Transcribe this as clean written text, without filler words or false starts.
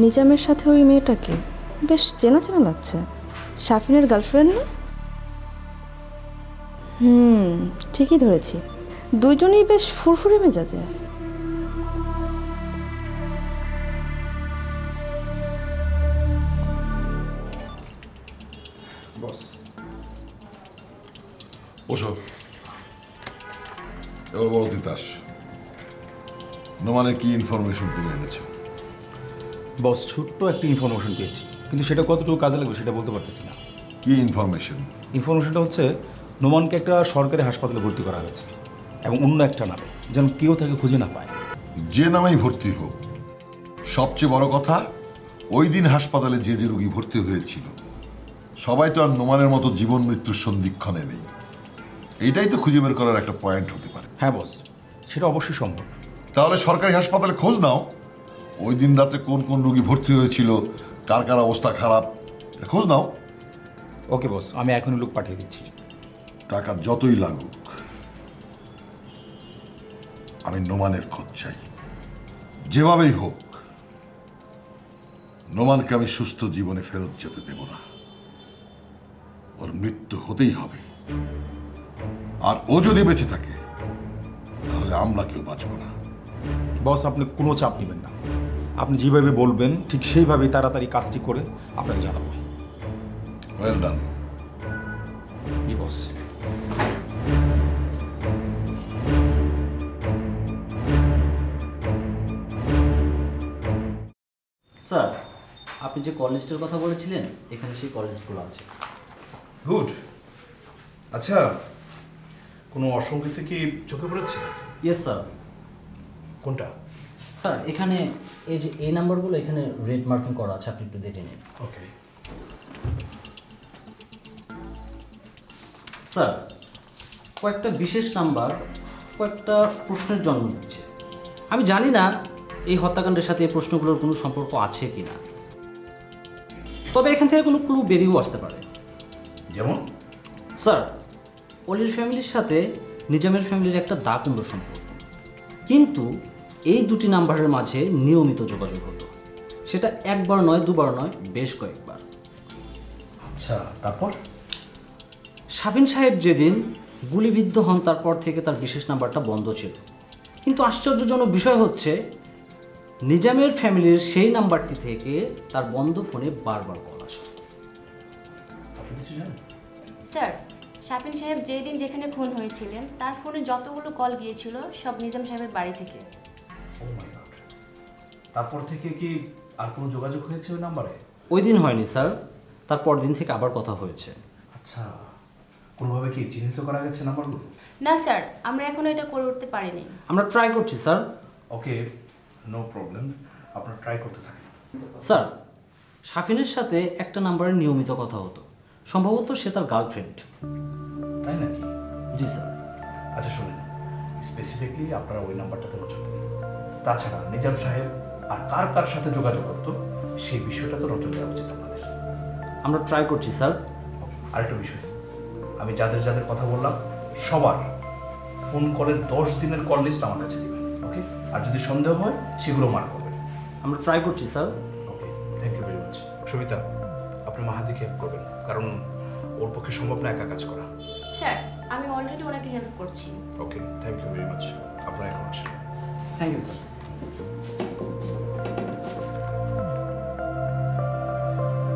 নিজামের সাথে ওই মেয়েটাকে বেশ চেনা চেনা লাগছে। শাফিনের গার্লফ্রেন্ড না? ঠিকই ধরেছি, দুইজনেই বেশ ফুরফুরে মেজাজে। বস বসো। এবার বলো তিতাস, নোমানের কি ইনফরমেশন তুমি এনেছো? বস ছোট্ট একটা ইনফরমেশন পেয়েছি, কিন্তু সেটা কতটুকু কাজে লাগবে সেটা বলতে পারতেছি না। কি ইনফরমেশন? ইনফরমেশনটা হচ্ছে নোমানকে একটা সরকারি হাসপাতালে ভর্তি করা হয়েছে, এবং অন্য একটা নামে, যেন কেউ তাকে খুঁজে না পায়। যে নামেই ভর্তি হোক, সবচেয়ে বড় কথা ওই দিন হাসপাতালে যে যে রোগী ভর্তি হয়েছিল সবাই তো আর নোমানের মতো জীবন মৃত্যুর সন্ধিক্ষণে নেই। এইটাই তো খুঁজে বের করার একটা পয়েন্ট হতে পারে। হ্যাঁ বস, সেটা অবশ্যই সম্ভব। তাহলে সরকারি হাসপাতালে খোঁজ নাও, ওই দিন রাতে কোন কোন রোগী ভর্তি হয়েছিল, কার কার অবস্থা খারাপ, এটা খোঁজ নাও। ওকে বস, আমি এখনই লোক পাঠিয়ে দিচ্ছি। টাকা যতই লাগুক, আমি নোমানের খোঁজ চাই। যেভাবেই হোক নোমানকে আমি সুস্থ জীবনে ফেরত যেতে দেব না। ওর মৃত্যু হতেই হবে, আর ও যদি বেঁচে থাকে তাহলে আমরা কেউ বাঁচব না। বস, আপনি কোনো চাপ নেবেন না, আপনি যেভাবে বলবেন ঠিক সেইভাবেই তাড়াতাড়ি কাজটি করে আপনাকে জানাবো। Well done. জি বস। স্যার, আপনি যে কলেজটার কথা বলেছিলেন এখানে সেই কলেজগুলো আছে। গুড। আচ্ছা, কোনো অসঙ্গতি কি চোখে পড়েছে? Yes sir. কোনটা? স্যার, এখানে এই যে এই নাম্বারগুলো এখানে রেড মার্কিং করা আছে, আপনি একটু দেখে নিন। ওকে স্যার, কয়েকটা বিশেষ নাম্বার কয়েকটা প্রশ্নের জন্ম দিচ্ছে। আমি জানি না এই হত্যাকাণ্ডের সাথে এই প্রশ্নগুলোর কোনো সম্পর্ক আছে কি না, তবে এখান থেকে কোনো ক্লু বেরিয়েও আসতে পারে। যেমন? স্যার, অলির ফ্যামিলির সাথে নিজামের ফ্যামিলির একটা দা কুমড়ো সম্পর্ক, কিন্তু এই দুটি নাম্বারের মাঝে নিয়মিত যোগাযোগ হতো। সেটা একবার নয়, দুবার নয়, বেশ কয়েকবার। আচ্ছা, তারপর? শাফিন সাহেব যেদিন গুলিবিদ্ধ হন তারপর থেকে তার বিশেষ নাম্বারটা বন্ধ ছিল, কিন্তু আশ্চর্যজনক বিষয় হচ্ছে নিজামের ফ্যামিলির সেই নাম্বারটি থেকে তার বন্ধ ফোনে বারবার কল আসে। আপনি কিছু জানেন? স্যার, শাফিন সাহেব যেদিন যেখানে খুন হয়েছিলেন তার ফোনে যতগুলো কল গিয়েছিল সব নিজাম সাহেবের বাড়ি থেকে। ও মাই গড। তারপর থেকে কি আর কোনো যোগাযোগ হয়েছে ওই নাম্বারে? ওই দিন হয়নি স্যার, তারপর দিন থেকে আবার কথা হয়েছে। আচ্ছা, কোনোভাবে কি চিহ্নিত করা গেছে নাম্বারগুলো? না স্যার, আমরা এখনো এটা করে উঠতে পারিনি। আমরা ট্রাই করছি স্যার। ওকে, নো প্রবলেম, আপনারা ট্রাই করতে থাকেন। স্যার, শাফিনের সাথে একটা নাম্বারে নিয়মিত কথা হতো, সম্ভবত সে তার গার্লফ্রেন্ড। তাই নাকি? জি স্যার। আচ্ছা শুনুন, স্পেসিফিকলি আপনারা ওই নাম্বারটাতে নজর দেন। তাছাড়া নিজাম সাহেব আর কার কার সাথে যোগাযোগ করতো সেই বিষয়টা তো নজর দেওয়া উচিত আপনাদের। আমরা ট্রাই করছি স্যার। আরেকটা বিষয়, আমি যাদের যাদের কথা বললাম সবার ফোন কলের 10 দিনের কল লিস্ট আমার কাছে দিবেন। ওকে, আর যদি সন্দেহ হয় সেগুলো মার্ক করবেন। আমরা ট্রাই করছি sir. Okay, thank you very much. Sabita, আপনি মাহাদিকে হেল্প করবেন, কারণ ওর পক্ষে সম্ভব না একা কাজ করা। স্যার, আমি অলরেডি ওনাকে হেল্প করছি। Okay, thank you very much. আপনারা এখন আসেন। Thank you sir.